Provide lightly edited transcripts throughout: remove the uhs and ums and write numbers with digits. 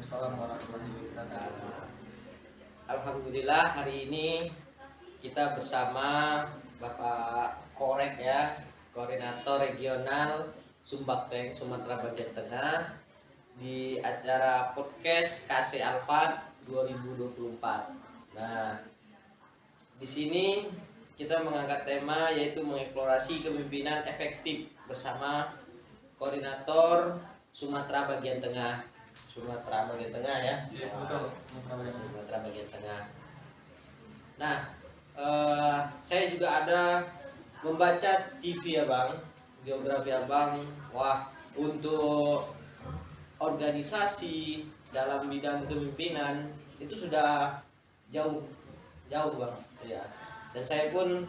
Waalaikumsalam warahmatullahi wabarakatuh. Alhamdulillah hari ini kita bersama Bapak Korek ya, Koordinator Regional Sumbakteng Sumatera Bagian Tengah di acara podcast KC Alfa 2024. Nah, di sini kita mengangkat tema yaitu mengeksplorasi kepemimpinan efektif bersama Koordinator Sumatera Bagian Tengah. Sumatera Bagian Tengah ya. Iya betul, Sumatera. Sumatera Bagian Tengah. Nah, saya juga ada membaca CV ya Bang, biografi Abang. Wah, untuk organisasi dalam bidang kepemimpinan itu sudah jauh Bang. Ya. Dan saya pun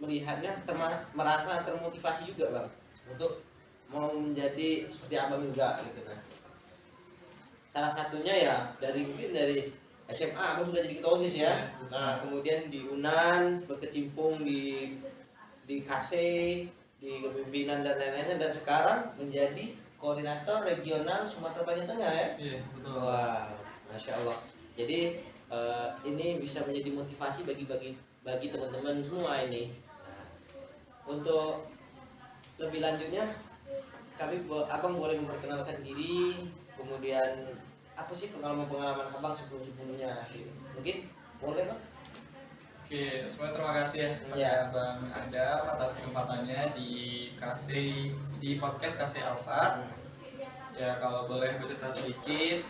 melihatnya merasa termotivasi juga Bang untuk mau menjadi seperti Abang juga gitu. Nah, salah satunya ya mungkin dari SMA Abang sudah jadi ketua OSIS ya. Nah, kemudian di UNAN berkecimpung di KC, di kepemimpinan dan lain-lainnya, dan sekarang menjadi koordinator regional Sumatera Bagian Tengah ya. Iya betul. Wah, masya Allah. Jadi ini bisa menjadi motivasi bagi teman-teman semua ini. Nah, untuk lebih lanjutnya Abang boleh memperkenalkan diri, kemudian apa sih pengalaman Abang sebelumnya gitu. Mungkin boleh Bang? Oke, semuanya terima kasih ya kepada Ya. Bang Adam atas kesempatannya di podcast KC Alfa. Ya kalau boleh bercerita sedikit,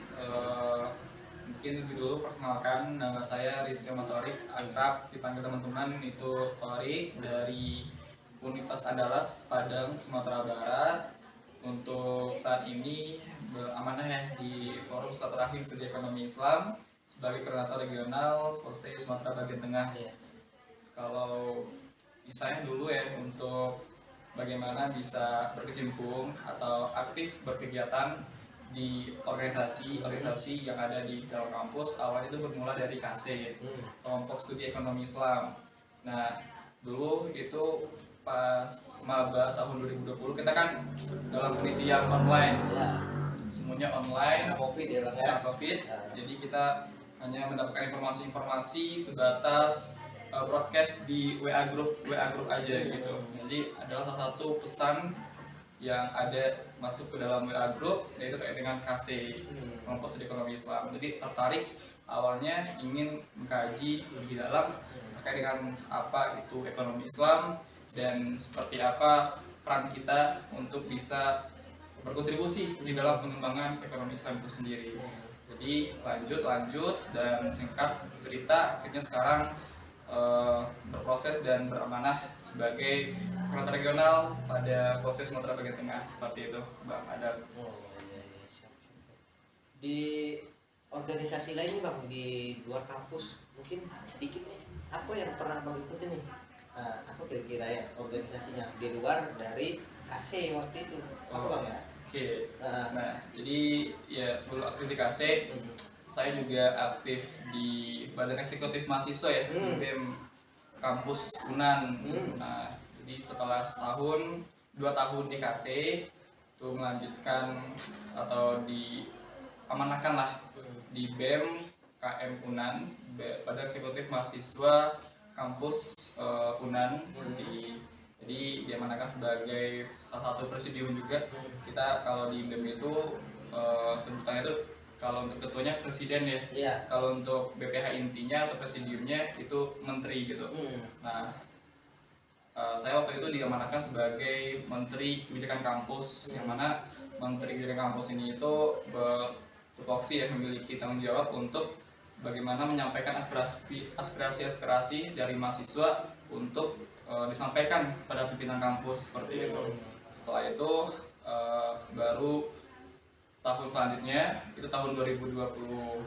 mungkin lebih dulu perkenalkan, nama saya Rizky Motorik, akrab dipanggil teman-teman itu Torik dari Universitas Andalas Padang Sumatera Barat. Untuk saat ini beramanah ya di Forum Silaturahim Studi Ekonomi Islam sebagai koordinator regional FOSE Sumatera Bagian Tengah. Kalau kisahnya dulu ya untuk bagaimana bisa berkecimpung atau aktif berkegiatan di organisasi yang ada di dalam kampus. Awalnya itu bermula dari KC, Kelompok Studi Ekonomi Islam. Nah, dulu itu pas maba tahun 2020 kita kan dalam kondisi yang online. Semuanya online, Covid ya Bang ya. Covid. Jadi kita hanya mendapatkan informasi-informasi sebatas broadcast di WA group aja gitu. Jadi adalah salah satu pesan yang ada masuk ke dalam WA group yaitu terkait dengan KC, Kelompok Studi Ekonomi Islam. Jadi tertarik awalnya ingin mengkaji lebih dalam terkait dengan apa itu ekonomi Islam dan seperti apa peran kita untuk bisa berkontribusi di dalam pengembangan ekonomi Islam itu sendiri. Jadi lanjut dan singkat cerita akhirnya sekarang berproses dan beramanah sebagai koordinator regional pada proses Sumatera Bagian Tengah seperti itu Bang Adam. Siap. Di organisasi lain nih Bang di luar kampus mungkin sedikit nih apa yang pernah Bang ikutin nih? Apa kira-kira ya organisasinya di luar dari KC waktu itu? Apa Bang ya? Oke. Nah, jadi ya sebelum aktif di KC, saya juga aktif di Badan Eksekutif Mahasiswa ya, di BEM kampus UNAN. Nah, jadi setelah 2 tahun di KC, itu melanjutkan atau diamanahkan lah di BEM KM UNAN, Badan Eksekutif Mahasiswa kampus UNAN. Jadi diamanahkan sebagai salah satu presidium juga. Kita kalau di BEM itu sebutannya itu kalau untuk ketuanya presiden ya. Kalau untuk BPH intinya atau presidiumnya itu menteri gitu. Nah, saya waktu itu diamanahkan sebagai menteri kebijakan kampus, yang mana menteri kebijakan kampus ini itu bertupoksi ya, memiliki tanggung jawab untuk bagaimana menyampaikan aspirasi dari mahasiswa untuk disampaikan kepada pimpinan kampus seperti itu. Setelah itu baru tahun selanjutnya itu tahun 2023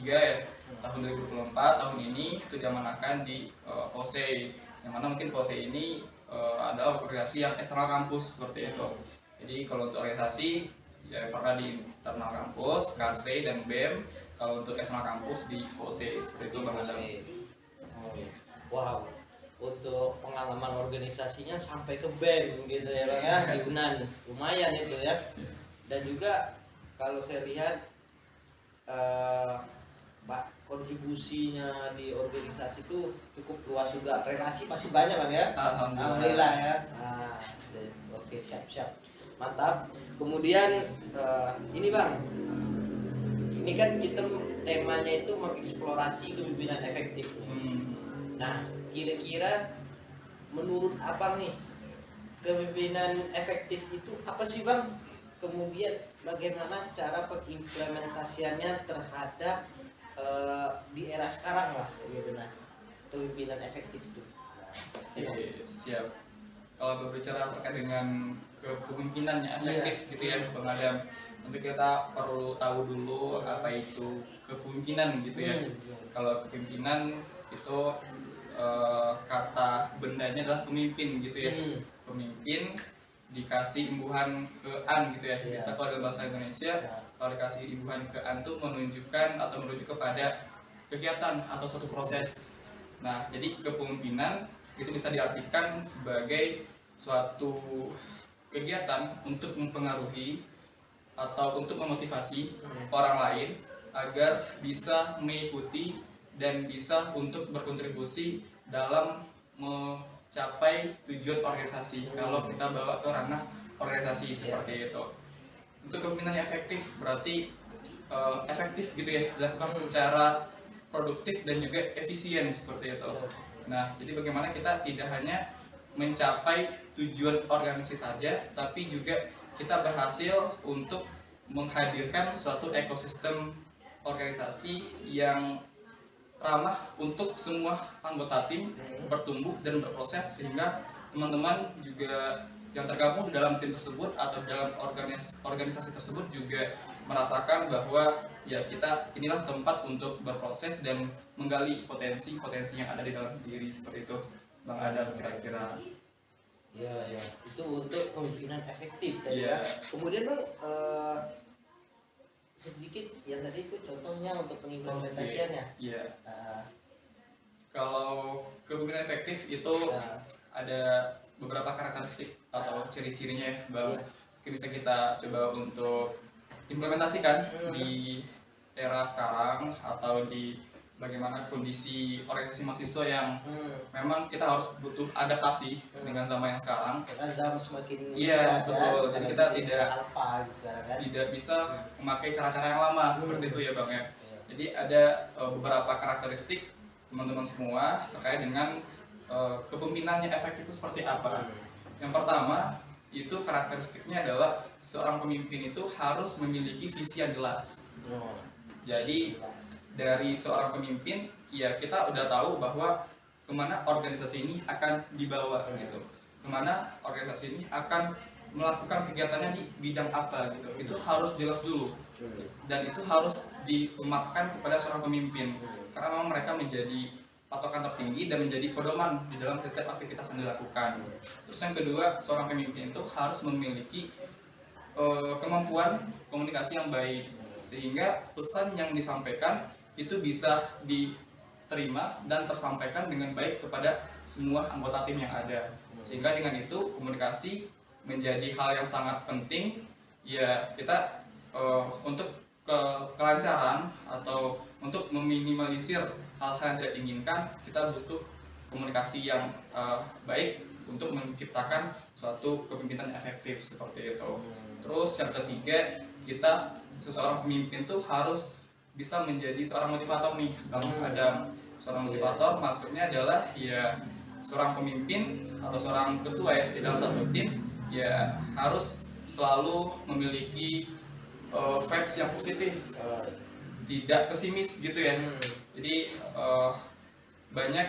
ya, tahun 2024 tahun ini itu diamanahkan di FOSE, yang mana mungkin FOSE ini adalah organisasi yang eksternal kampus seperti itu. Jadi kalau untuk organisasi ya pernah di internal kampus, KC dan BEM. Kalau untuk eksternal kampus di FOSE seperti itu Bang Adam. Wow, untuk pengalaman organisasinya sampai ke BEM gitu ya Bang ya, di UNAN, lumayan itu ya. Dan juga kalau saya lihat Pak, kontribusinya di organisasi itu cukup luas juga. Relasi pasti banyak Bang ya. Alhamdulillah ya. Nah, oke, siap. Mantap. Kemudian ini Bang, ini kan kita temanya itu mengeksplorasi kepemimpinan efektif. Nah, kira-kira menurut Abang nih, kepemimpinan efektif itu apa sih Bang? Kemudian bagaimana cara pengimplementasiannya terhadap di era sekarang lah gitu. Nah, kepemimpinan efektif itu. Oke, siap. Kalau berbicara terkait dengan kepemimpinan yang efektif gitu ya Bang Adam, tentu kita perlu tahu dulu apa itu kepemimpinan gitu ya. Kalau kepemimpinan itu kata bendanya adalah pemimpin gitu ya. Pemimpin dikasih imbuhan ke an gitu ya. Bisa kalau dalam bahasa Indonesia, kalau dikasih imbuhan ke an itu menunjukkan atau merujuk kepada kegiatan atau suatu proses. Nah, jadi kepemimpinan itu bisa diartikan sebagai suatu kegiatan untuk mempengaruhi atau untuk memotivasi orang lain agar bisa mengikuti dan bisa untuk berkontribusi dalam mencapai tujuan organisasi. Kalau kita bawa ke ranah organisasi seperti itu. Untuk kepemimpinan yang efektif berarti efektif gitu ya, dilakukan secara produktif dan juga efisien seperti itu. Nah, jadi bagaimana kita tidak hanya mencapai tujuan organisasi saja, tapi juga kita berhasil untuk menghadirkan suatu ekosistem organisasi yang ramah untuk semua anggota tim bertumbuh dan berproses, sehingga teman-teman juga yang tergabung di dalam tim tersebut atau dalam organisasi tersebut juga merasakan bahwa ya kita inilah tempat untuk berproses dan menggali potensi-potensi yang ada di dalam diri seperti itu Bang Adam kira-kira. Ya, itu untuk kepemimpinan efektif tadi ya. Kemudian Bang, sedikit yang tadi itu contohnya untuk pengimplementasiannya. Iya. Kalau kepemimpinan efektif itu ada beberapa karakteristik atau ciri-cirinya ya Bang. Mungkin bisa kita coba untuk implementasikan di era sekarang atau di bagaimana kondisi organisasi mahasiswa yang memang kita harus butuh adaptasi dengan zaman yang sekarang. Karena zaman semakin betul. Jadi kita tidak kan? bisa memakai cara-cara yang lama seperti itu ya Bang ya. Jadi ada beberapa karakteristik teman-teman semua terkait dengan kepemimpinannya efektif itu seperti apa. Yang pertama itu karakteristiknya adalah seorang pemimpin itu harus memiliki visi yang jelas. Jadi dari seorang pemimpin ya kita udah tahu bahwa kemana organisasi ini akan dibawa gitu, kemana organisasi ini akan melakukan kegiatannya di bidang apa gitu. Itu harus jelas dulu dan itu harus disematkan kepada seorang pemimpin karena memang mereka menjadi patokan tertinggi dan menjadi pedoman di dalam setiap aktivitas yang dilakukan. Terus yang kedua, seorang pemimpin itu harus memiliki kemampuan komunikasi yang baik sehingga pesan yang disampaikan itu bisa diterima dan tersampaikan dengan baik kepada semua anggota tim yang ada. Sehingga dengan itu komunikasi menjadi hal yang sangat penting ya kita untuk kelancaran atau untuk meminimalisir hal-hal yang tidak diinginkan, kita butuh komunikasi yang baik untuk menciptakan suatu kepemimpinan yang efektif seperti itu. Terus yang ketiga, kita seorang pemimpin tuh harus bisa menjadi seorang motivator nih Bang Adam. Seorang motivator maksudnya adalah ya seorang pemimpin atau seorang ketua ya di dalam satu tim ya harus selalu memiliki vibes yang positif, tidak pesimis gitu ya. Jadi banyak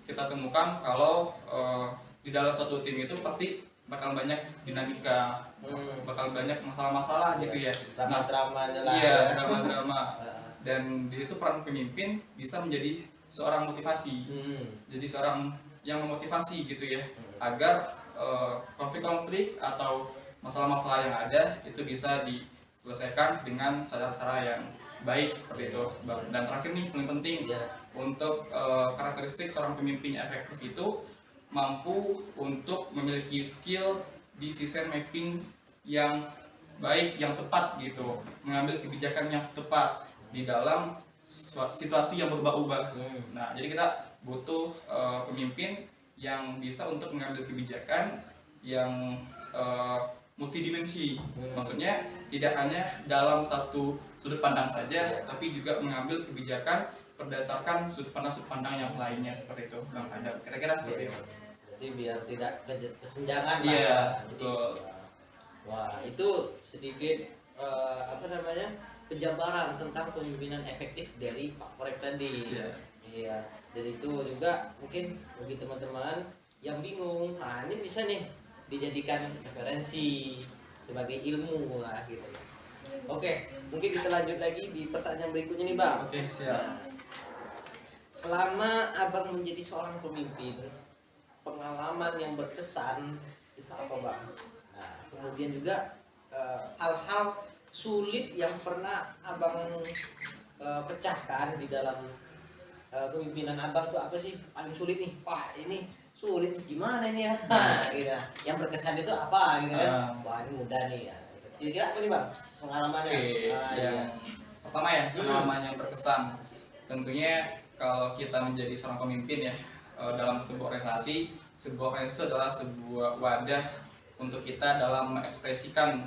kita temukan kalau di dalam suatu tim itu pasti bakal banyak dinamika, bakal banyak masalah-masalah gitu ya. Drama-dramanya lah. Iya, drama-drama. Dan di situ peran pemimpin bisa menjadi seorang motivasi. Jadi seorang yang memotivasi gitu ya, agar konflik-konflik atau masalah-masalah yang ada itu bisa diselesaikan dengan cara-cara yang baik seperti itu Bang. Dan terakhir nih paling penting untuk karakteristik seorang pemimpin yang efektif itu mampu untuk memiliki skill decision making yang baik, yang tepat gitu, mengambil kebijakan yang tepat di dalam situasi yang berubah-ubah. Nah, jadi kita butuh pemimpin yang bisa untuk mengambil kebijakan yang multidimensi. Maksudnya tidak hanya dalam satu sudut pandang saja, tapi juga mengambil kebijakan berdasarkan sudut pandang yang lainnya seperti itu, Bang Adam. Kira-kira seperti itu. Jadi biar tidak kesenjangan lah. Iya, Jadi, betul. wah, itu sedikit apa namanya, penjabaran tentang pemimpinan efektif dari Pak Korek tadi. Iya. Iya. Dan itu juga mungkin bagi teman-teman yang bingung, nah ini bisa nih dijadikan referensi sebagai ilmu lah gitu. Oke, mungkin kita lanjut lagi di pertanyaan berikutnya nih Bang. Oke, siap. Nah, selama Abang menjadi seorang pemimpin, pengalaman yang berkesan itu apa Bang? Nah, kemudian juga hal-hal sulit yang pernah Abang pecahkan di dalam kepemimpinan Abang tuh apa sih paling sulit nih? Wah, ini sulit gimana ini ya? Nah, gitu. Yang berkesan itu apa gitu kan? Wah, ini mudah nih ya. Kira-kira apa nih Bang pengalamannya? Oke, yang pertama ya, pengalaman yang berkesan. Tentunya kalau kita menjadi seorang pemimpin ya, dalam sebuah organisasi itu adalah sebuah wadah untuk kita dalam mengekspresikan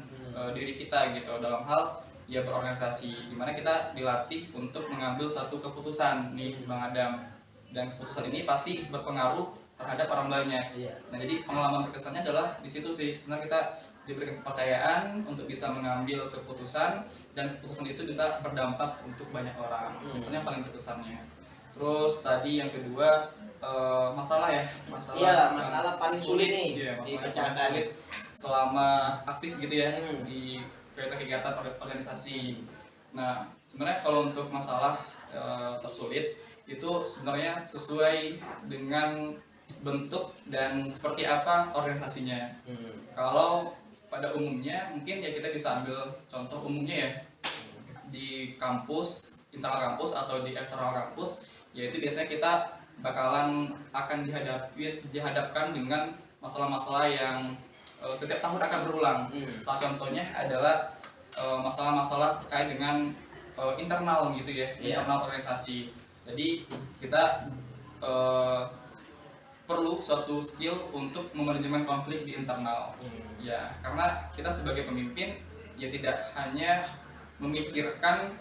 diri kita gitu dalam hal ya berorganisasi, dimana kita dilatih untuk mengambil suatu keputusan nih Bang Adam, dan keputusan ini pasti berpengaruh terhadap orang banyak. Nah, jadi pengalaman berkesannya adalah di situ sih sebenarnya kita diberikan kepercayaan untuk bisa mengambil keputusan, dan keputusan itu bisa berdampak untuk banyak orang. Misalnya yang paling berkesannya. Terus tadi yang kedua masalah masalah paling sulit nih masalah paling sulit selama aktif gitu ya di kegiatan organisasi. Nah, sebenarnya kalau untuk masalah tersulit itu sebenarnya sesuai dengan bentuk dan seperti apa organisasinya. Kalau pada umumnya mungkin ya kita bisa ambil contoh umumnya ya di kampus, internal kampus atau di eksternal kampus, yaitu biasanya kita bakalan akan dihadapkan dengan masalah-masalah yang setiap tahun akan berulang. Salah contohnya adalah masalah-masalah terkait dengan internal gitu ya, internal organisasi. Jadi kita perlu suatu skill untuk memanajemen konflik di internal. Ya, karena kita sebagai pemimpin ya tidak hanya memikirkan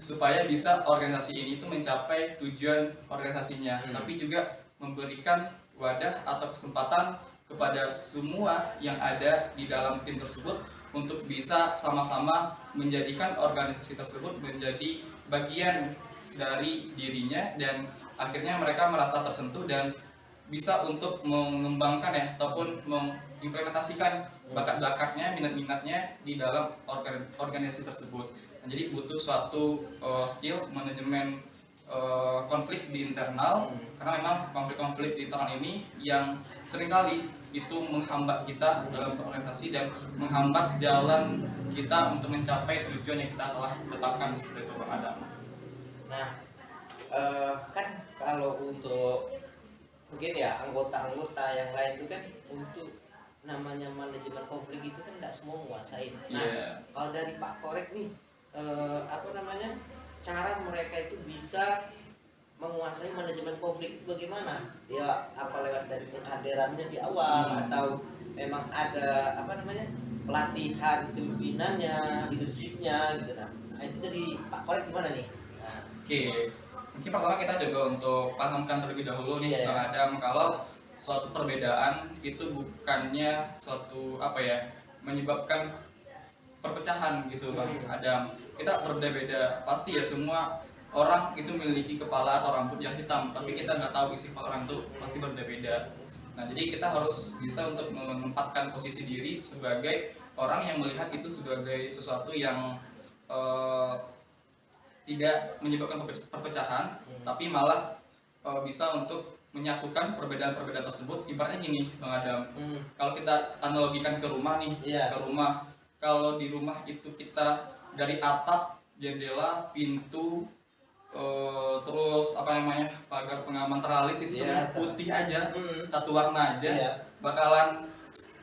supaya bisa organisasi ini tuh mencapai tujuan organisasinya, tapi juga memberikan wadah atau kesempatan kepada semua yang ada di dalam tim tersebut untuk bisa sama-sama menjadikan organisasi tersebut menjadi bagian dari dirinya, dan akhirnya mereka merasa tersentuh dan bisa untuk mengembangkan ya ataupun mengimplementasikan bakat-bakatnya, minat-minatnya di dalam organisasi tersebut. Nah, jadi butuh suatu skill manajemen konflik di internal, karena memang konflik-konflik di internal ini yang seringkali itu menghambat kita dalam organisasi dan menghambat jalan kita untuk mencapai tujuan yang kita telah tetapkan seperti itu Bang Adam. Nah, kan kalau untuk mungkin ya anggota-anggota yang lain itu kan untuk namanya manajemen konflik itu kan tidak semua menguasain. Nah, kalau dari Pak Korek nih apa namanya, cara mereka itu bisa menguasai manajemen konflik itu bagaimana? Ya apa lewat dari penghadirannya di awal atau memang ada apa namanya pelatihan kepemimpinannya, leadershipnya gitu. Nah, itu dari Pak Korek gimana nih? Oke, mungkin pertama kita coba untuk pahamkan terlebih dahulu nih Bang Adam, kalau suatu perbedaan itu bukannya suatu apa ya menyebabkan perpecahan gitu Bang Adam. Kita berbeda-beda, pasti ya semua orang itu memiliki kepala atau rambut yang hitam, tapi kita nggak tahu isi kepala orang itu pasti berbeda-beda. Nah, jadi kita harus bisa untuk menempatkan posisi diri sebagai orang yang melihat itu sebagai sesuatu yang tidak menyebabkan perpecahan, tapi malah bisa untuk menyatukan perbedaan-perbedaan tersebut. Ibaratnya gini Bang Adam, kalau kita analogikan ke rumah nih, ke rumah, kalau di rumah itu kita dari atap, jendela, pintu, terus apa namanya pagar pengaman teralis itu semua putih aja, satu warna aja, bakalan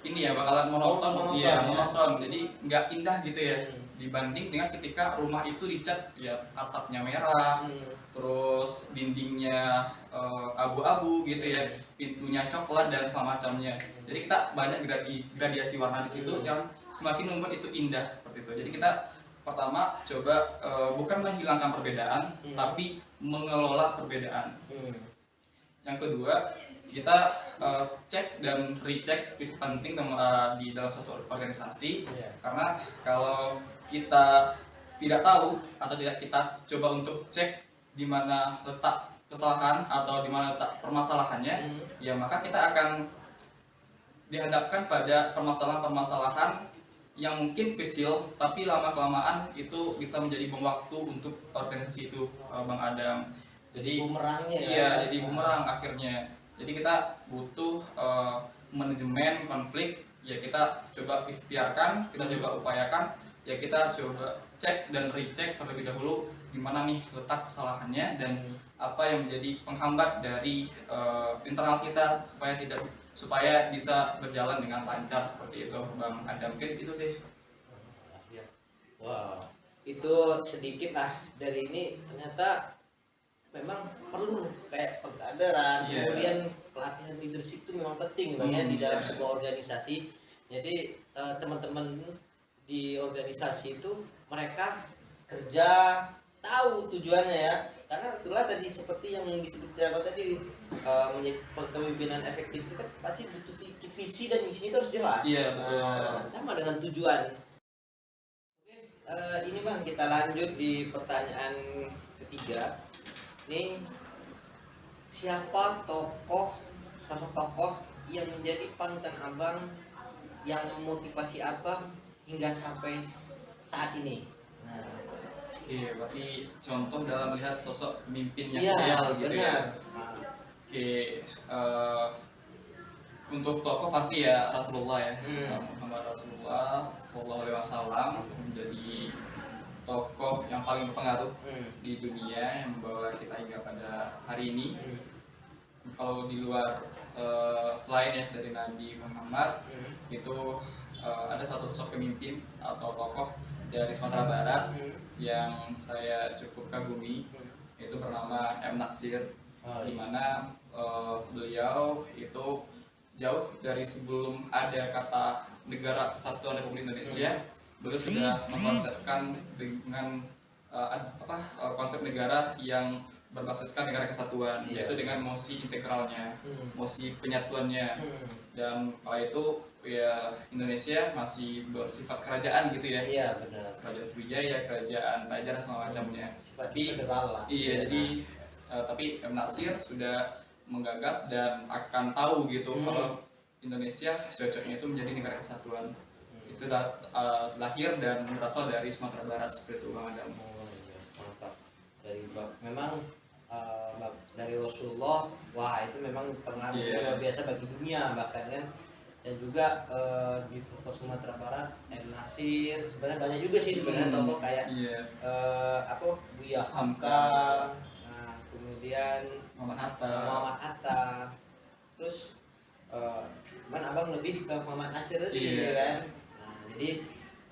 ini ya bakalan monoton, Monoton iya ya. monoton, jadi nggak indah gitu ya. Hmm. Dibanding dengan ketika rumah itu dicat ya atapnya merah, terus dindingnya abu-abu gitu ya, pintunya coklat dan semacamnya. Jadi kita banyak gradiasi warna di situ yang semakin membuat itu indah seperti itu. Jadi kita pertama coba bukan menghilangkan perbedaan, tapi mengelola perbedaan. Yang kedua, kita cek dan recheck itu penting di dalam suatu organisasi. Karena kalau kita tidak tahu atau tidak kita coba untuk cek di mana letak kesalahan atau di mana letak permasalahannya, ya maka kita akan dihadapkan pada permasalahan-permasalahan yang mungkin kecil tapi lama-kelamaan itu bisa menjadi bom waktu untuk organisasi itu, Bang Adam. Jadi bumerangnya ya. iya, jadi bumerang akhirnya. Jadi kita butuh manajemen konflik, ya kita coba ikhtiarkan, kita coba upayakan, ya kita coba cek dan recheck terlebih dahulu di mana nih letak kesalahannya dan apa yang menjadi penghambat dari internal kita supaya bisa berjalan dengan lancar seperti itu, Bang Adam. Mungkin itu sih. Wow, itu sedikit lah dari ini. Ternyata memang perlu kayak pengkaderan, kemudian pelatihan leadership itu memang penting Bang ya di dalam sebuah organisasi. Jadi teman-teman di organisasi itu mereka kerja tahu tujuannya ya, karena itulah tadi seperti yang disebut tadi menjadi kepemimpinan efektif itu kan pasti butuh visi dan misi itu harus jelas. Iya betul. Sama dengan tujuan. Ini Bang, kita lanjut di pertanyaan ketiga. Ini siapa sosok tokoh yang menjadi panutan Abang, yang memotivasi Abang hingga sampai saat ini? Oke, berarti contoh dalam melihat sosok pemimpin yang Iya, ideal gitu benar. ya. Oke, untuk tokoh pasti ya Rasulullah ya, Muhammad Rasulullah Sallallahu Alaihi Wasallam menjadi tokoh yang paling berpengaruh di dunia yang membawa kita hingga pada hari ini. Kalau di luar selain ya dari Nabi Muhammad, itu ada satu sosok pemimpin atau tokoh dari Sumatera Barat yang saya cukup kagumi, itu bernama M. Natsir, di mana beliau itu jauh dari sebelum ada kata Negara Kesatuan Republik Indonesia, beliau sudah mengkonsepkan dengan konsep negara yang berbasiskan negara kesatuan, yaitu dengan mosi integralnya, mosi penyatuannya. Dan kala itu ya Indonesia masih bersifat kerajaan gitu ya. Iya benar. Kerajaan Sriwijaya, kerajaan Pajajaran segala macamnya. Tapi iya, jadi tapi M. Natsir sudah menggagas dan akan tahu gitu kalau Indonesia cocoknya itu menjadi negara kesatuan. Itu lahir dan berasal dari Sumatera Barat seperti itu, Bang Adam. Mantap. Memang dari Rasulullah, wah itu memang pengaruhnya luar biasa bagi dunia bahkan kan. Dan juga di tokoh Sumatera Barat, M. Natsir, sebenarnya banyak juga sih sebenarnya tokoh kayak Buya Hamka, kemudian Muhammad Hatta, terus Abang lebih ke Muhammad Natsir tadi ya kan. Jadi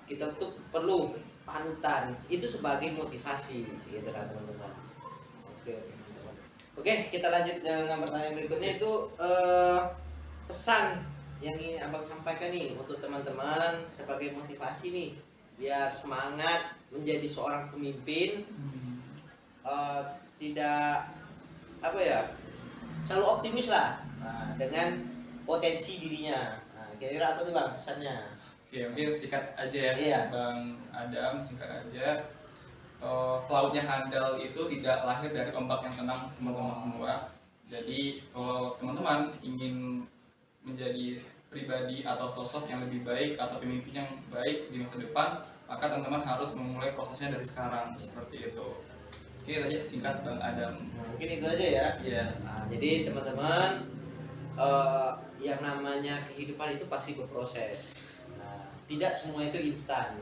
kita tuh perlu panutan itu sebagai motivasi gitu kan teman-teman. Oke, kita lanjut dengan pertanyaan berikutnya, itu pesan yang ingin Abang sampaikan nih untuk teman-teman sebagai motivasi nih biar semangat menjadi seorang pemimpin, tidak selalu optimis lah dengan potensi dirinya. Kira-kira apa tuh Bang pesannya? Oke, mungkin singkat aja ya, Bang Adam, singkat aja. Pelautnya handal itu tidak lahir dari ombak yang tenang, teman-teman semua. Jadi kalau teman-teman ingin menjadi pribadi atau sosok yang lebih baik atau pemimpin yang baik di masa depan, maka teman-teman harus memulai prosesnya dari sekarang, seperti itu. Oke, itu aja singkat Bang Adam. Mungkin itu aja ya. Iya. Jadi teman-teman, yang namanya kehidupan itu pasti berproses. Tidak semua itu instan.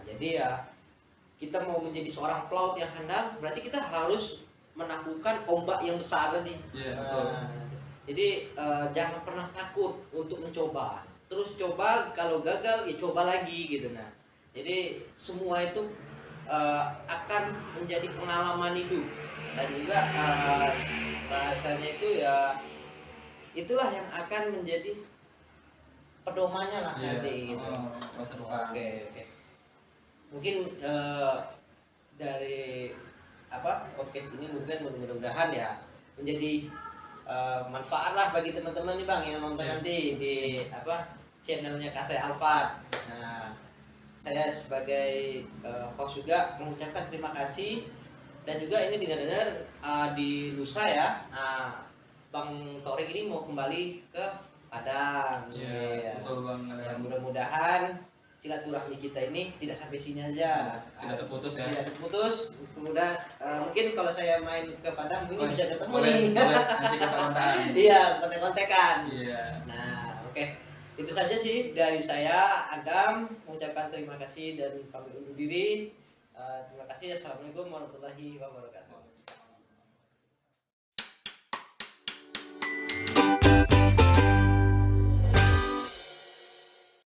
Jadi ya kita mau menjadi seorang pelaut yang handal, berarti kita harus menaklukkan ombak yang besar tadi. Iya, betul. Jadi jangan pernah takut untuk mencoba. terus coba, kalau gagal ya coba lagi gitu. Nah jadi semua itu akan menjadi pengalaman hidup, dan juga bahasanya itu ya itulah yang akan menjadi pedomannya lah Iya. nanti gitu. Masa depan. Oke. Mungkin dari podcast ini mungkin mudah-mudahan ya menjadi manfaat lah bagi teman-teman nih Bang yang nonton nanti di channelnya Kasai Alfat. Nah, saya sebagai host juga mengucapkan terima kasih, dan juga ini dengar-dengar di lusa ya, Bang Torik ini mau kembali ke Padang. Iya, betul Bang. Ya, mudah-mudahan silaturahmi kita ini tidak sampai sini aja, Tidak terputus ya. tidak terputus. Kemudian mungkin kalau saya main ke Padang mungkin bisa ketemu boleh, nih. boleh nanti kita kontak. Iya, kontek-kontekan. Iya. Nah, oke. Itu saja sih dari saya, Adam, mengucapkan terima kasih dan pamit undur diri. Terima kasih. Assalamualaikum warahmatullahi wabarakatuh.